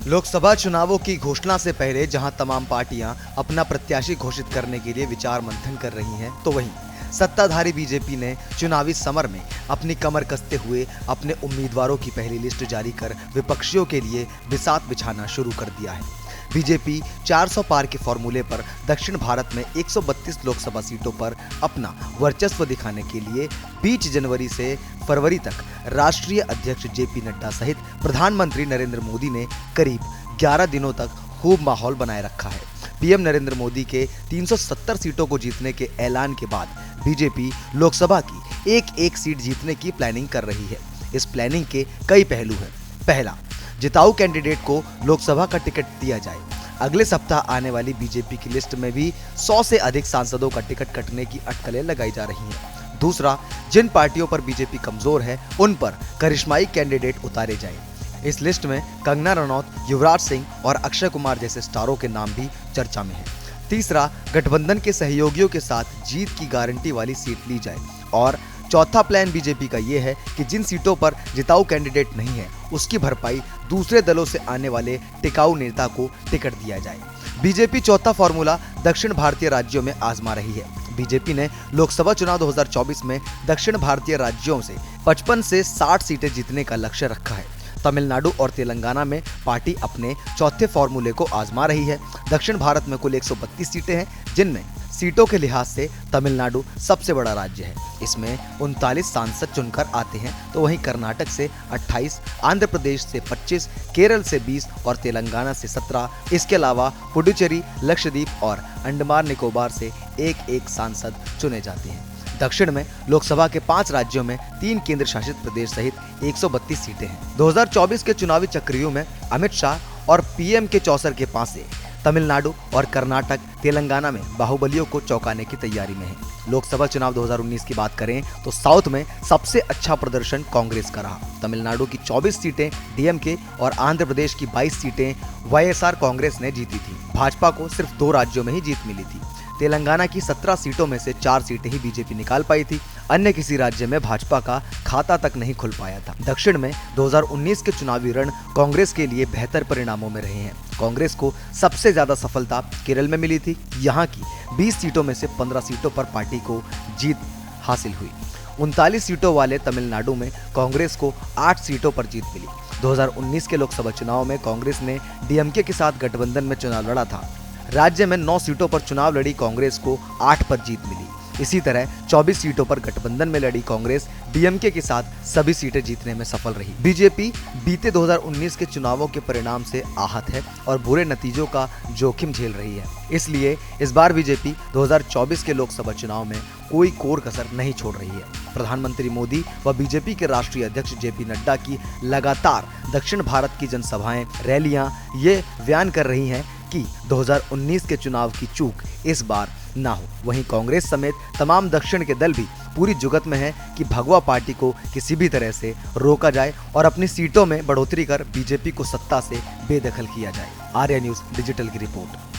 लोकसभा चुनावों की घोषणा से पहले जहां तमाम पार्टियां अपना प्रत्याशी घोषित करने के लिए विचार मंथन कर रही हैं, तो वहीं सत्ताधारी बीजेपी ने चुनावी समर में अपनी कमर कसते हुए अपने उम्मीदवारों की पहली लिस्ट जारी कर विपक्षियों के लिए बिसात बिछाना शुरू कर दिया है। बीजेपी 400 पार के फॉर्मूले पर दक्षिण भारत में 132 लोकसभा सीटों पर अपना वर्चस्व दिखाने के लिए 20 जनवरी से फरवरी तक राष्ट्रीय अध्यक्ष जेपी नड्डा सहित प्रधानमंत्री नरेंद्र मोदी ने करीब 11 दिनों तक खूब माहौल बनाए रखा है। पीएम नरेंद्र मोदी के 370 सीटों को जीतने के ऐलान के बाद बीजेपी लोकसभा की एक सीट जीतने की प्लानिंग कर रही है। इस प्लानिंग के कई पहलू हैं। पहला, जिताऊ कैंडिडेट को लोकसभा का टिकट दिया जाए। अगले सप्ताह आने वाली बीजेपी की लिस्ट में भी 100 से अधिक सांसदों का टिकट कटने की अटकलें लगाई जा रही हैं। दूसरा, जिन पार्टियों पर बीजेपी कमजोर है उन पर करिश्माई कैंडिडेट उतारे जाए। इस लिस्ट में कंगना रनौत, युवराज सिंह और अक्षय कुमार जैसे स्टारों के नाम भी चर्चा में हैं। तीसरा, गठबंधन के सहयोगियों के साथ जीत की गारंटी वाली सीट ली जाए। और चौथा प्लान बीजेपी का ये है कि जिन सीटों पर जिताऊ कैंडिडेट नहीं है उसकी भरपाई दूसरे दलों से आने वाले टिकाऊ नेता को टिकट दिया जाए। बीजेपी चौथा फॉर्मूला दक्षिण भारतीय राज्यों में आजमा रही है। बीजेपी ने लोकसभा चुनाव 2024 में दक्षिण भारतीय राज्यों से 55 से 60 सीटें जीतने का लक्ष्य रखा है। तमिलनाडु और तेलंगाना में पार्टी अपने चौथे फॉर्मूले को आजमा रही है। दक्षिण भारत में कुल 132 सीटें हैं, जिनमें सीटों के लिहाज से तमिलनाडु सबसे बड़ा राज्य है। इसमें 39 सांसद चुनकर आते हैं, तो वहीं कर्नाटक से 28, आंध्र प्रदेश से 25, केरल से 20 और तेलंगाना से 17। इसके अलावा पुडुचेरी, लक्षद्वीप और अंडमान निकोबार से एक सांसद चुने जाते हैं। दक्षिण में लोकसभा के 5 राज्यों में 3 केंद्र शासित प्रदेश सहित 132 सीटें हैं। 2024 के चुनावी चक्रव्यूह में अमित शाह और पीएम के चौसर के पासे तमिलनाडु और कर्नाटक, तेलंगाना में बाहुबलियों को चौंकाने की तैयारी में है। लोकसभा चुनाव 2019 की बात करें तो साउथ में सबसे अच्छा प्रदर्शन कांग्रेस का रहा। तमिलनाडु की 24 सीटें डीएमके और आंध्र प्रदेश की 22 सीटें वाईएसआर कांग्रेस ने जीती थी। भाजपा को सिर्फ 2 राज्यों में ही जीत मिली थी। तेलंगाना की 17 सीटों में से 4 सीटें ही बीजेपी निकाल पाई थी। अन्य किसी राज्य में भाजपा का खाता तक नहीं खुल पाया था। दक्षिण में 2019 के चुनावी रण कांग्रेस के लिए बेहतर परिणामों में रहे हैं। कांग्रेस को सबसे ज्यादा सफलता केरल में मिली थी। यहाँ की 20 सीटों में से 15 सीटों पर पार्टी को जीत हासिल हुई। 39 सीटों वाले तमिलनाडु में कांग्रेस को 8 सीटों पर जीत मिली। 2019 के लोकसभा चुनाव में कांग्रेस ने डीएमके के साथ गठबंधन में चुनाव लड़ा था। राज्य में 9 सीटों पर चुनाव लड़ी कांग्रेस को 8 पर जीत मिली। इसी तरह 24 सीटों पर गठबंधन में लड़ी कांग्रेस डीएमके के साथ सभी सीटें जीतने में सफल रही। बीजेपी बीते 2019 के चुनावों के परिणाम से आहत है और बुरे नतीजों का जोखिम झेल रही है। इसलिए इस बार बीजेपी 2024 के लोकसभा चुनाव में कोई कोर कसर नहीं छोड़ रही है। प्रधानमंत्री मोदी व बीजेपी के राष्ट्रीय अध्यक्ष जेपी नड्डा की लगातार दक्षिण भारत की जनसभाएं, रैलियां ये बयान कर रही हैं कि 2019 के चुनाव की चूक इस बार ना हो। वहीं कांग्रेस समेत तमाम दक्षिण के दल भी पूरी जुगत में हैं कि भगवा पार्टी को किसी भी तरह से रोका जाए और अपनी सीटों में बढ़ोतरी कर बीजेपी को सत्ता से बेदखल किया जाए। आर्या न्यूज़ डिजिटल की रिपोर्ट।